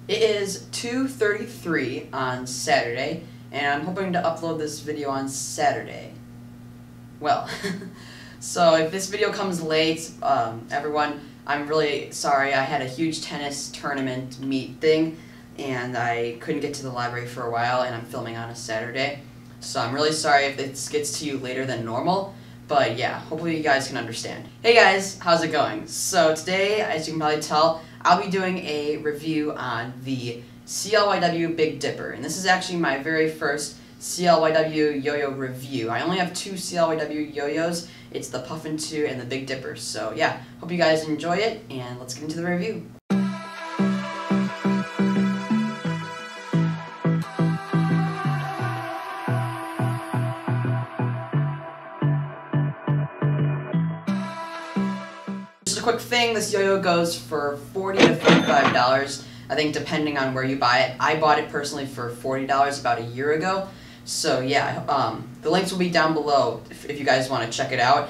It is 2:33 on Saturday, and I'm hoping to upload this video on Saturday. Well, so if this video comes late, everyone, I'm really sorry. I had a huge tennis tournament meet thing, and I couldn't get to the library for a while, and I'm filming on a Saturday. So I'm really sorry if this gets to you later than normal, but yeah, hopefully you guys can understand. Hey guys, how's it going? So today, as you can probably tell, I'll be doing a review on the CLYW Big Dipper, and this is actually my very first CLYW yo-yo review. I only have two CLYW yo-yos. It's the Puffin 2 and the Big Dipper. So yeah, hope you guys enjoy it, and let's get into the review. Quick thing, this yo-yo goes for $40 to $45, I think, depending on where you buy it. I bought it personally for $40 about a year ago, so yeah, the links will be down below if you guys want to check it out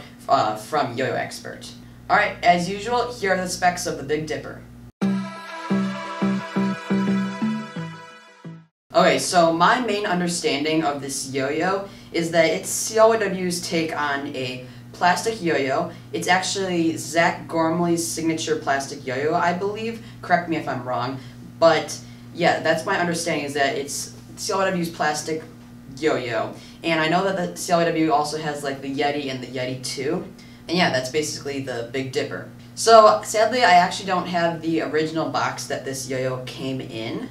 from Yo-Yo Expert. Alright, as usual, here are the specs of the Big Dipper. Okay, so my main understanding of this yo-yo is that it's CLYW's take on a plastic yo-yo. It's actually Zach Gormley's signature plastic yo-yo, I believe. Correct me if I'm wrong. But yeah, that's my understanding, is that it's CLYW's plastic yo-yo. And I know that the CLYW also has like the Yeti and the Yeti 2. And yeah, that's basically the Big Dipper. So sadly, I actually don't have the original box that this yo-yo came in.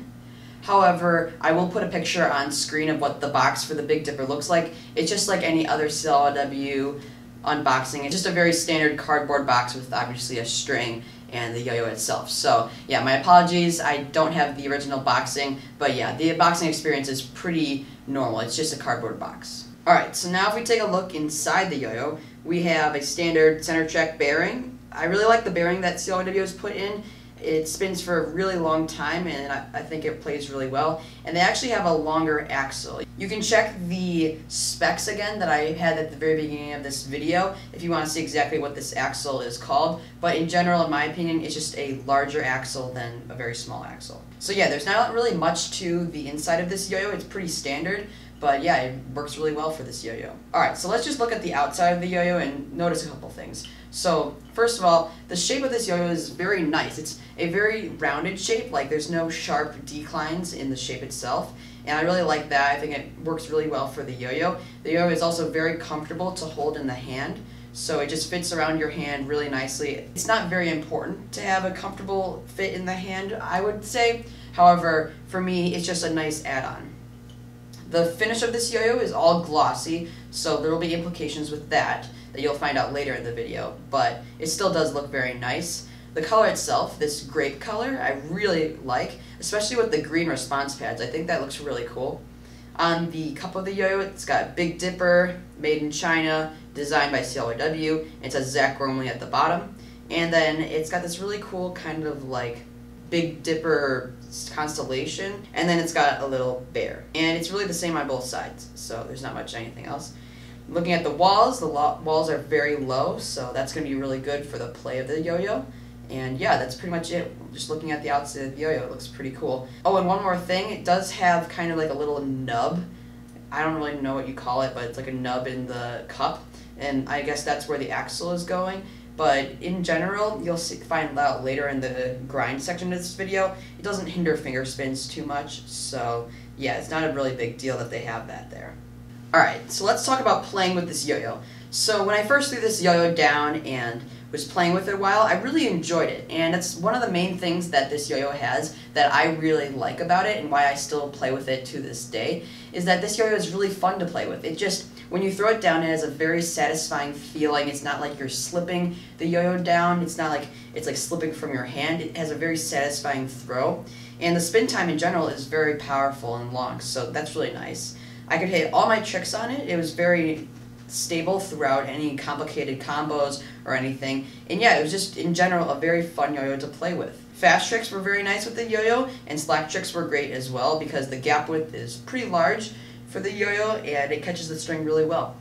However, I will put a picture on screen of what the box for the Big Dipper looks like. It's just like any other CLYW unboxing. It's just a very standard cardboard box with obviously a string and the yo-yo itself. So yeah, my apologies, I don't have the original boxing, but yeah, the boxing experience is pretty normal. It's just a cardboard box. Alright, so now if we take a look inside the yo-yo, we have a standard center check bearing. I really like the bearing that CLYW has put in. It spins for a really long time, and I think it plays really well. And they actually have a longer axle. You can check the specs again that I had at the very beginning of this video if you want to see exactly what this axle is called. But in general, in my opinion, it's just a larger axle than a very small axle. So yeah, there's not really much to the inside of this yo-yo. It's pretty standard, but yeah, it works really well for this yo-yo. Alright, so let's just look at the outside of the yo-yo and notice a couple things. So, first of all, the shape of this yo-yo is very nice. It's a very rounded shape, like there's no sharp declines in the shape itself, and I really like that. I think it works really well for the yo-yo. The yo-yo is also very comfortable to hold in the hand, so it just fits around your hand really nicely. It's not very important to have a comfortable fit in the hand, I would say. However, for me, it's just a nice add-on. The finish of this yo-yo is all glossy, so there will be implications with that you'll find out later in the video, but it still does look very nice. The color itself, this grape color, I really like, especially with the green response pads. I think that looks really cool. On the cup of the yo-yo, it's got Big Dipper, made in China, designed by CLYW. It says Zach Gormley at the bottom, and then it's got this really cool kind of like Big Dipper constellation, and then it's got a little bear. And it's really the same on both sides, so there's not much anything else. Looking at the walls are very low, so that's going to be really good for the play of the yo-yo. And yeah, that's pretty much it. Just looking at the outside of the yo-yo, it looks pretty cool. Oh, and one more thing, it does have kind of like a little nub. I don't really know what you call it, but it's like a nub in the cup, and I guess that's where the axle is going. But in general, you'll find out later in the grind section of this video, it doesn't hinder finger spins too much, so yeah, it's not a really big deal that they have that there. Alright, so let's talk about playing with this yo-yo. So when I first threw this yo-yo down and was playing with it a while, I really enjoyed it. And it's one of the main things that this yo-yo has that I really like about it, and why I still play with it to this day, is that this yo-yo is really fun to play with. It just, when you throw it down, it has a very satisfying feeling. It's not like you're slipping the yo-yo down. It's not like it's like slipping from your hand. It has a very satisfying throw. And the spin time in general is very powerful and long, so that's really nice. I could hit all my tricks on it. It was very stable throughout any complicated combos or anything. And yeah, it was just, in general, a very fun yo-yo to play with. Fast tricks were very nice with the yo-yo, and slack tricks were great as well because the gap width is pretty large for the yo-yo and it catches the string really well.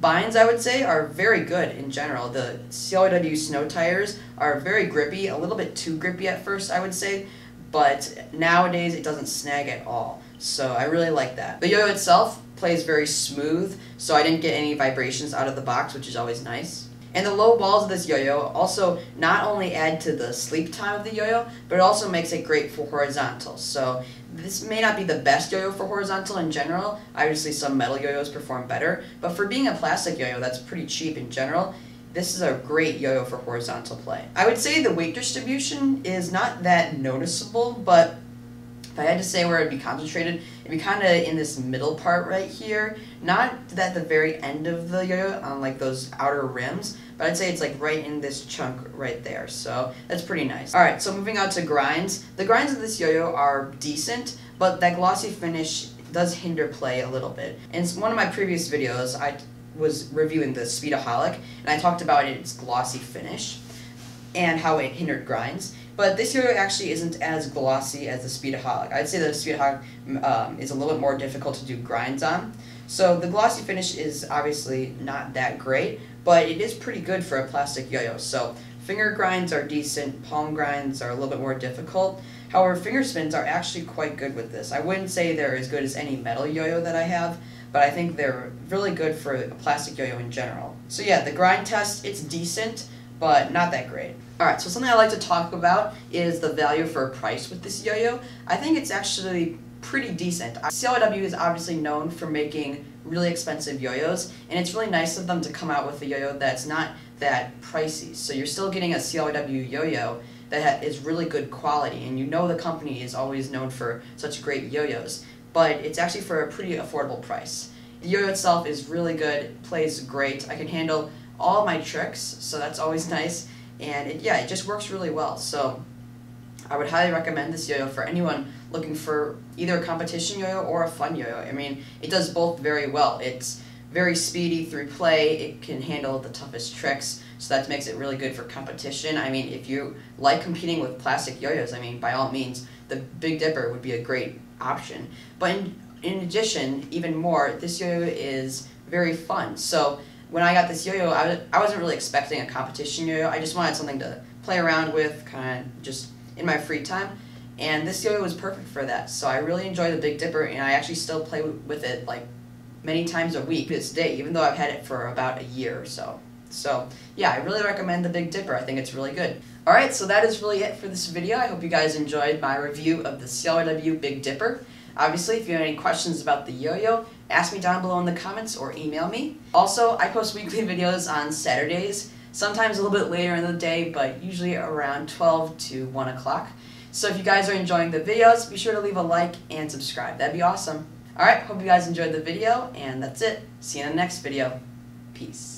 Binds, I would say, are very good in general. The CLYW snow tires are very grippy, a little bit too grippy at first, I would say, but nowadays it doesn't snag at all. So I really like that. The yo-yo itself plays very smooth, so I didn't get any vibrations out of the box, which is always nice. And the low walls of this yo-yo also not only add to the sleep time of the yo-yo, but it also makes it great for horizontal. So this may not be the best yo-yo for horizontal in general. Obviously some metal yo-yos perform better, but for being a plastic yo-yo that's pretty cheap in general, this is a great yo-yo for horizontal play. I would say the weight distribution is not that noticeable, but if I had to say where it'd be concentrated, it'd be kind of in this middle part right here. Not at the very end of the yo-yo on like those outer rims, but I'd say it's like right in this chunk right there. So that's pretty nice. Alright, so moving on to grinds. The grinds of this yo-yo are decent, but that glossy finish does hinder play a little bit. In one of my previous videos, I was reviewing the Speedaholic, and I talked about its glossy finish and how it hindered grinds. But this yo-yo actually isn't as glossy as the Speedaholic. I'd say that the Speedaholic is a little bit more difficult to do grinds on. So the glossy finish is obviously not that great, but it is pretty good for a plastic yo-yo. So finger grinds are decent, palm grinds are a little bit more difficult. However, finger spins are actually quite good with this. I wouldn't say they're as good as any metal yo-yo that I have, but I think they're really good for a plastic yo-yo in general. So yeah, the grind test, it's decent, but not that great. Alright, so something I like to talk about is the value for price with this yo-yo. I think it's actually pretty decent. CLYW is obviously known for making really expensive yo-yos, and it's really nice of them to come out with a yo-yo that's not that pricey. So you're still getting a CLYW yo-yo that is really good quality, and you know the company is always known for such great yo-yos, but it's actually for a pretty affordable price. The yo-yo itself is really good, plays great. I can handle all my tricks, so that's always nice, and it just works really well. So I would highly recommend this yo-yo for anyone looking for either a competition yo-yo or a fun yo-yo. I mean, it does both very well. It's very speedy through play, it can handle the toughest tricks, so that makes it really good for competition. I mean, if you like competing with plastic yo-yos, I mean, by all means, the Big Dipper would be a great option. But in addition, even more, this yo-yo is very fun. So when I got this yo-yo, I wasn't really expecting a competition yo-yo. I just wanted something to play around with, kind of just in my free time. And this yo-yo was perfect for that. So I really enjoy the Big Dipper, and I actually still play with it like many times a week to this day, even though I've had it for about a year or so. So yeah, I really recommend the Big Dipper. I think it's really good. Alright, so that is really it for this video. I hope you guys enjoyed my review of the CLYW Big Dipper. Obviously, if you have any questions about the yo-yo, ask me down below in the comments or email me. Also, I post weekly videos on Saturdays, sometimes a little bit later in the day, but usually around 12 to 1 o'clock. So if you guys are enjoying the videos, be sure to leave a like and subscribe. That'd be awesome. Alright, hope you guys enjoyed the video, and that's it. See you in the next video. Peace.